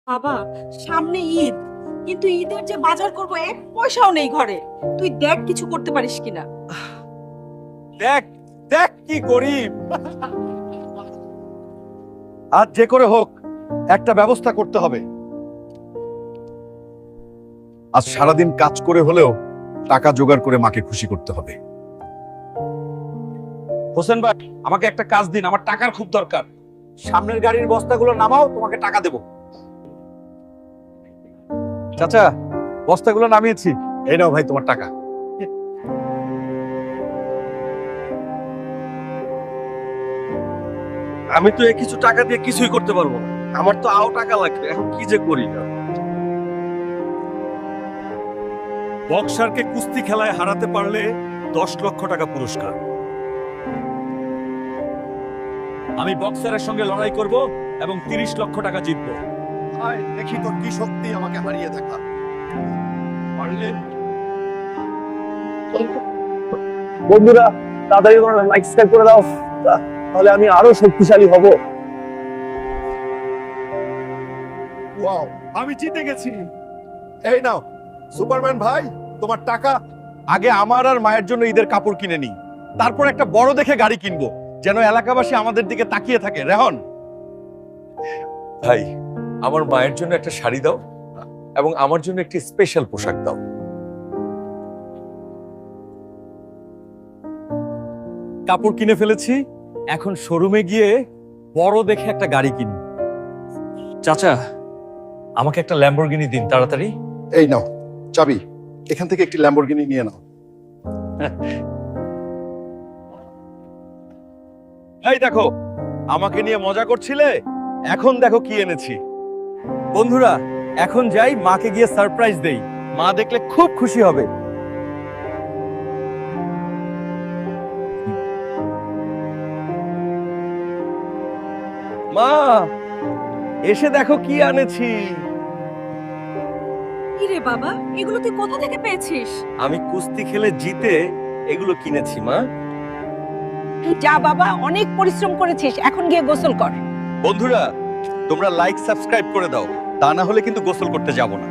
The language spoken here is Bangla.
বাবা, সামনে ঈদ, কিন্তু ঈদের যে বাজার করব এক পয়সাও নেই ঘরে। তুই দেখ কিছু করতে পারিস কিনা। দেখ দেখ কি গরিব। আজ যে করে হোক একটা ব্যবস্থা করতে হবে। আজ সারাদিন কাজ করে হলেও টাকা জোগাড় করে মাকে খুশি করতে হবে। হোসেন ভাই, আমাকে একটা কাজ দিন, আমার টাকার খুব দরকার। সামনের গাড়ির বস্তাগুলো নামাও, তোমাকে টাকা দেব। চাচা, বস্তাগুলো নামিয়েছি, এই নাও ভাই তোমার টাকা। আমি তো এই কিছু টাকা দিয়ে কিছুই করতে পারবো না, আমার তো আও টাকা লাগবে, এখন কি যে করি না। বক্সারকে কুস্তি খেলায় হারাতে পারলে 10 লক্ষ টাকা পুরস্কার। আমি বক্সারের সঙ্গে লড়াই করব এবং 30 লক্ষ টাকা জিতবো। দেখি তোর কি শক্তি আমাকে হারিয়ে দেখা। পারলে বন্ধুরা তাড়াতাড়ি তোমরা লাইক সাবস্ক্রাইব করে দাও, তাহলে আমি আরো শক্তিশালী হব। ওয়াও, আমি জিতে গেছি। এই নাও সুপারম্যান ভাই, তোমার টাকা। আগে আমার আর মায়ের জন্য ঈদের কাপড় কিনে নিই, তারপর একটা বড় দেখে গাড়ি কিনবো, যেন এলাকাবাসী আমাদের দিকে তাকিয়ে থাকে। রেহন ভাই, আমার মায়ের জন্য একটা শাড়ি দাও এবং আমার জন্য একটি স্পেশাল পোশাক দাও। কাপড় কিনে ফেলেছি, এখন শোরুমে গিয়ে বড় দেখে একটা গাড়ি কিনি। চাচা, আমাকে একটা ল্যাম্বরগিনি দিন তাড়াতাড়ি। এই নাও চাবি, এখান থেকে একটি ল্যাম্বরগিনি নিয়ে নাও। এই দেখো, আমাকে নিয়ে মজা করছিলে, এখন দেখো কি এনেছি। বন্ধুরা, এখন যাই, মাকে গিয়ে সারপ্রাইজ দেই, মা দেখলে খুব খুশি হবে। মা, এসে দেখো কি আনেছি। কি রে বাবা, এগুলো তুই কোথা থেকে পেয়েছিস? আমি কুস্তি খেলে জিতে এগুলো কিনেছি মা। যা বাবা, অনেক পরিশ্রম করেছিস, এখন গিয়ে গোসল কর। বন্ধুরা, তোমরা লাইক সাবস্ক্রাইব করে দাও, তা না হলে কিন্তু গোসল করতে যাব না।